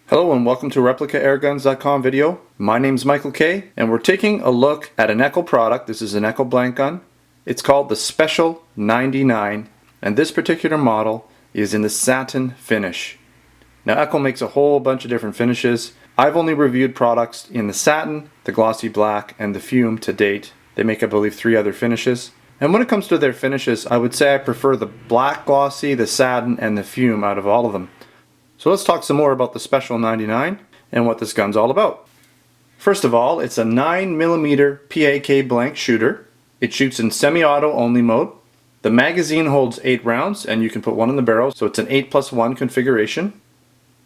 Hello and welcome to ReplicaAirguns.com video. My name's Michael K and we're taking a look at an EKOL product. This is an EKOL blank gun. It's called the Special99 and this particular model is in the satin finish. Now EKOL makes a whole bunch of different finishes. I've only reviewed products in the satin, the glossy black, and the fume to date. They make, I believe, 3 other finishes. And when it comes to their finishes, I would say I prefer the black glossy, the satin, and the fume out of all of them. So let's talk some more about the Special99 and what this gun's all about. First of all, it's a 9mm P.A.K blank shooter. It shoots in semi-auto only mode. The magazine holds 8 rounds and you can put one in the barrel, so it's an 8+1 configuration.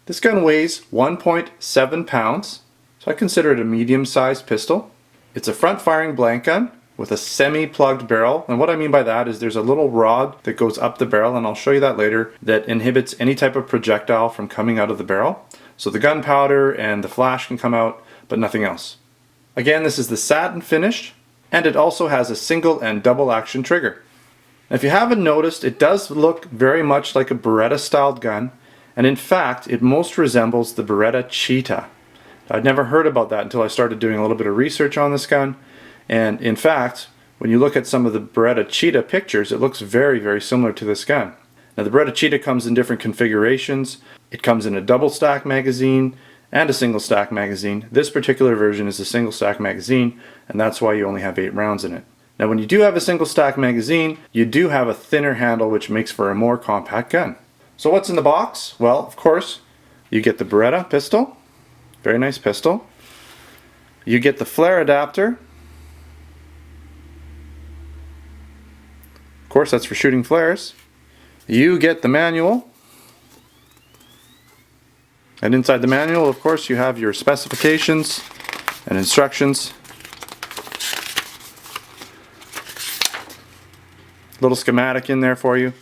This gun weighs 1.7 pounds, so I consider it a medium-sized pistol. It's a front-firing blank gun with a semi-plugged barrel, and what I mean by that is there's a little rod that goes up the barrel, and I'll show you that later, that inhibits any type of projectile from coming out of the barrel. So the gunpowder and the flash can come out, but nothing else. Again, this is the satin finish, and it also has a single and double action trigger. Now, if you haven't noticed, it does look very much like a Beretta styled gun, and in fact it most resembles the Beretta Cheetah. I'd never heard about that until I started doing a little bit of research on this gun. And in fact, when you look at some of the Beretta Cheetah pictures, it looks very, very similar to this gun. Now the Beretta Cheetah comes in different configurations. It comes in a double stack magazine and a single stack magazine. This particular version is a single stack magazine, and that's why you only have 8 rounds in it. Now when you do have a single stack magazine, you do have a thinner handle, which makes for a more compact gun. So what's in the box? Well, of course, you get the Beretta pistol. Very nice pistol. You get the flare adapter. Of course, that's for shooting flares. You get the manual, and inside the manual, of course, you have your specifications and instructions. Little schematic in there for you.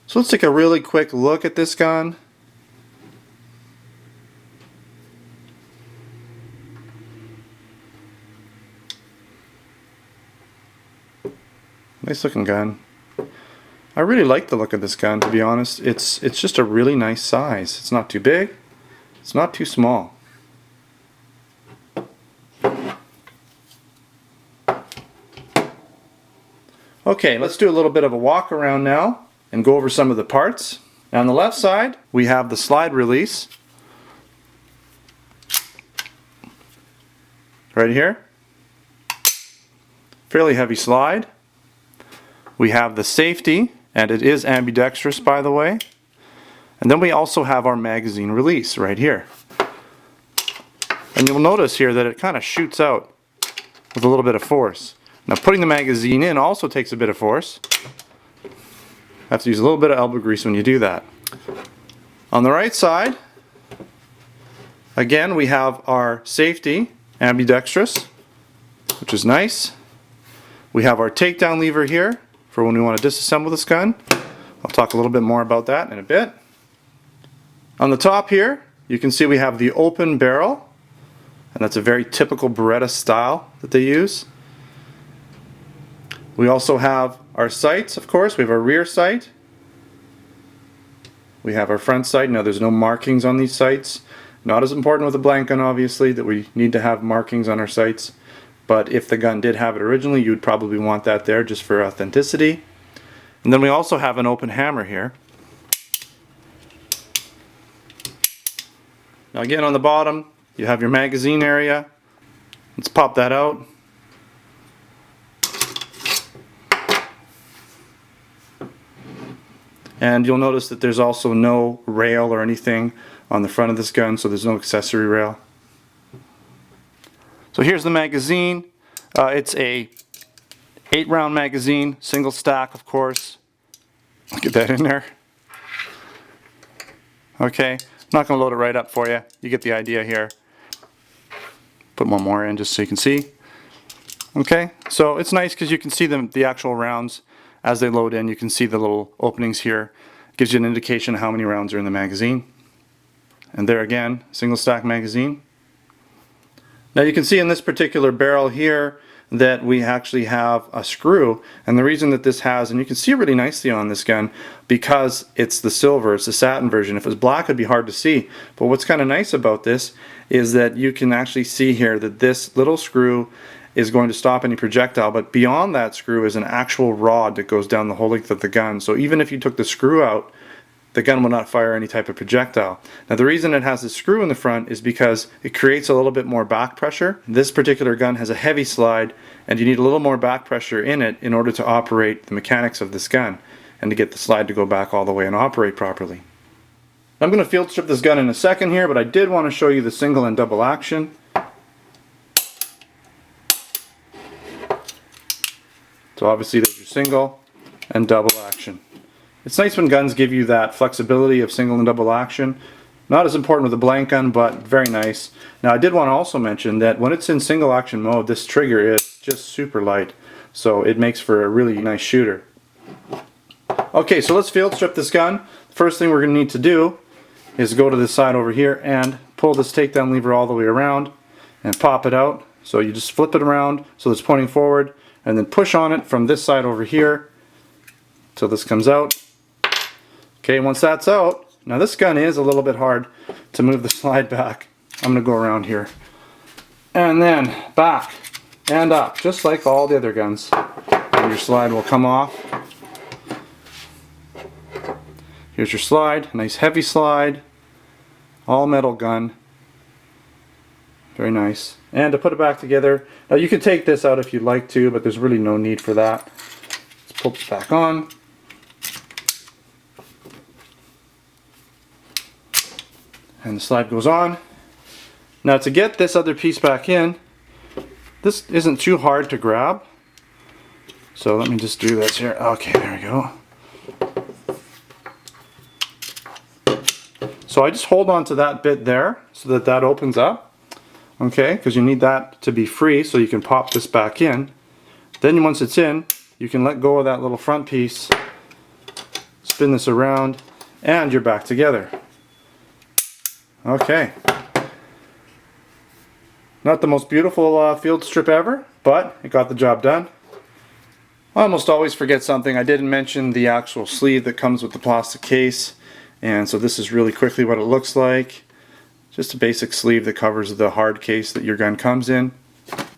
So let's take a really quick look at this gun. Nice looking gun. I really like the look of this gun, to be honest. It's just a really nice size. It's not too big, it's not too small. Okay, let's do a little bit of a walk around now and go over some of the parts. Now on the left side, we have the slide release. Right here. Fairly heavy slide. We have the safety, and it is ambidextrous, by the way. And then we also have our magazine release right here. And you'll notice here that it kind of shoots out with a little bit of force. Now putting the magazine in also takes a bit of force. Have to use a little bit of elbow grease when you do that. On the right side, again, we have our safety, ambidextrous, which is nice. We have our takedown lever here for when we want to disassemble this gun. I'll talk a little bit more about that in a bit. On the top here, you can see we have the open barrel, and that's a very typical Beretta style that they use. We also have our sights, of course. We have our rear sight. We have our front sight. Now there's no markings on these sights. Not as important with a blank gun, obviously, that we need to have markings on our sights. But if the gun did have it originally, you'd probably want that there just for authenticity. And then we also have an open hammer here. Now again, on the bottom, you have your magazine area. Let's pop that out. And you'll notice that there's also no rail or anything on the front of this gun, so there's no accessory rail. So here's the magazine. It's a 8-round magazine, single stack, of course. Get that in there. Okay, I'm not going to load it right up for you. You get the idea here. Put one more in just so you can see. Okay, so it's nice because you can see the actual rounds as they load in. You can see the little openings here. It gives you an indication of how many rounds are in the magazine. And there again, single stack magazine. Now you can see in this particular barrel here that we actually have a screw, and the reason that this has, and you can see it really nicely on this gun because it's the silver, it's the satin version. If it was black it'd be hard to see, but what's kind of nice about this is that you can actually see here that this little screw is going to stop any projectile, but beyond that screw is an actual rod that goes down the whole length of the gun. So even if you took the screw out, the gun will not fire any type of projectile. Now the reason it has the screw in the front is because it creates a little bit more back pressure. This particular gun has a heavy slide and you need a little more back pressure in it in order to operate the mechanics of this gun and to get the slide to go back all the way and operate properly. I'm going to field strip this gun in a second here, but I did want to show you the single and double action. So obviously there's your single and double action. It's nice when guns give you that flexibility of single and double action. Not as important with a blank gun, but very nice. Now I did want to also mention that when it's in single action mode, this trigger is just super light. So it makes for a really nice shooter. Okay, so let's field strip this gun. The first thing we're going to need to do is go to this side over here and pull this takedown lever all the way around and pop it out. So you just flip it around so it's pointing forward and then push on it from this side over here till this comes out. Okay, once that's out, now this gun is a little bit hard to move the slide back. I'm going to go around here. And then back and up, just like all the other guns. And your slide will come off. Here's your slide, nice heavy slide, all metal gun. Very nice. And to put it back together, now you can take this out if you'd like to, but there's really no need for that. Let's pull this back on. And the slide goes on. Now to get this other piece back in, this isn't too hard to grab. So let me just do this here. Okay, there we go. So I just hold on to that bit there so that that opens up. Okay, because you need that to be free so you can pop this back in. Then once it's in, you can let go of that little front piece, spin this around, and you're back together. Okay. Not the most beautiful field strip ever, but it got the job done. I almost always forget something. I didn't mention the actual sleeve that comes with the plastic case, and so this is really quickly what it looks like. Just a basic sleeve that covers the hard case that your gun comes in.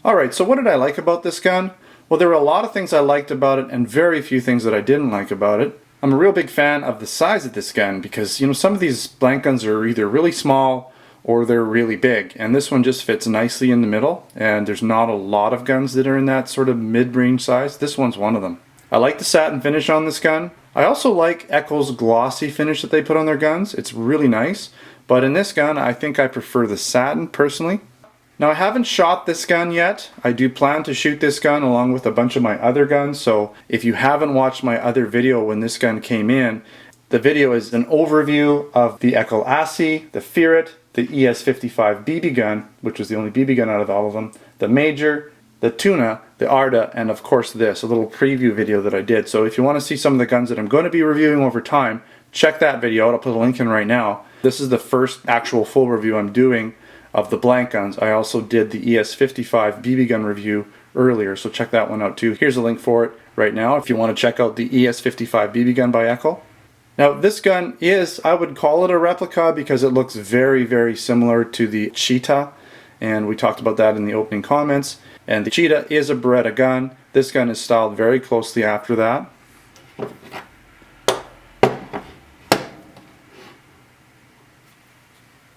Alright, so what did I like about this gun? Well, there were a lot of things I liked about it and very few things that I didn't like about it. I'm a real big fan of the size of this gun because, you know, some of these blank guns are either really small or they're really big, and this one just fits nicely in the middle, and there's not a lot of guns that are in that sort of mid-range size. This one's one of them. I like the satin finish on this gun. I also like EKOL's glossy finish that they put on their guns. It's really nice, but in this gun I think I prefer the satin personally. Now I haven't shot this gun yet. I do plan to shoot this gun along with a bunch of my other guns, so if you haven't watched my other video when this gun came in, the video is an overview of the EKOL ASI, the Ferret, the ES55 BB gun, which was the only BB gun out of all of them, the Major, the Tuna, the Arda, and of course this, a little preview video that I did. So if you want to see some of the guns that I'm going to be reviewing over time, check that video out. I'll put a link in right now. This is the first actual full review I'm doing of the blank guns. I also did the ES55 BB gun review earlier, so check that one out too. Here's a link for it right now if you want to check out the ES55 BB gun by EKOL. Now this gun is, I would call it a replica because it looks very, very similar to the Cheetah, and we talked about that in the opening comments. And the Cheetah is a Beretta gun. This gun is styled very closely after that.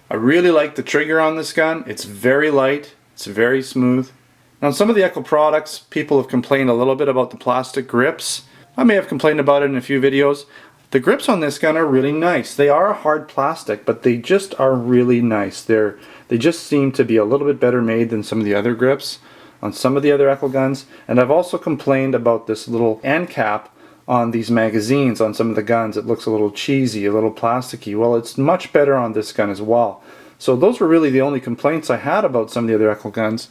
I really like the trigger on this gun. It's very light, it's very smooth. Now some of the EKOL products, people have complained a little bit about the plastic grips. I may have complained about it in a few videos. The grips on this gun are really nice. They are a hard plastic, but they just are really nice. They just seem to be a little bit better made than some of the other grips on some of the other EKOL guns. And I've also complained about this little end cap on these magazines on some of the guns. It looks a little cheesy, a little plasticky. Well, it's much better on this gun as well. So those were really the only complaints I had about some of the other EKOL guns,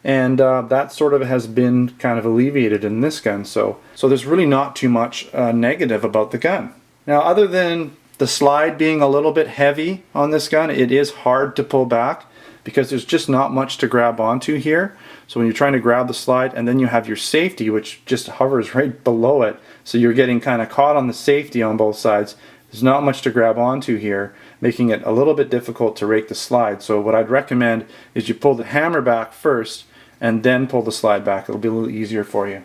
and that sort of has been kind of alleviated in this gun. So there's really not too much negative about the gun. Now, other than the slide being a little bit heavy on this gun, it is hard to pull back. because there's just not much to grab onto here. So when you're trying to grab the slide, and then you have your safety, which just hovers right below it, so you're getting kind of caught on the safety on both sides. There's not much to grab onto here, making it a little bit difficult to rake the slide. So what I'd recommend is you pull the hammer back first and then pull the slide back. It'll be a little easier for you.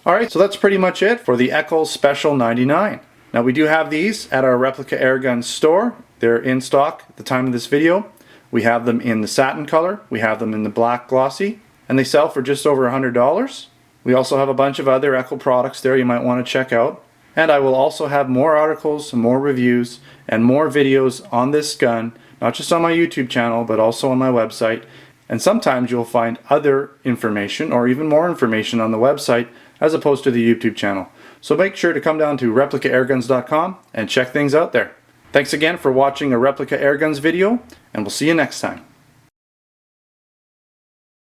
Alright, so that's pretty much it for the EKOL Special 99. Now we do have these at our Replica Airgun store. They're in stock at the time of this video. We have them in the satin color, we have them in the black glossy, and they sell for just over $100. We also have a bunch of other EKOL products there you might want to check out. And I will also have more articles, more reviews, and more videos on this gun, not just on my YouTube channel, but also on my website. And sometimes you'll find other information, or even more information on the website, as opposed to the YouTube channel. So make sure to come down to ReplicaAirguns.com and check things out there. Thanks again for watching a Replica Airguns video, and we'll see you next time.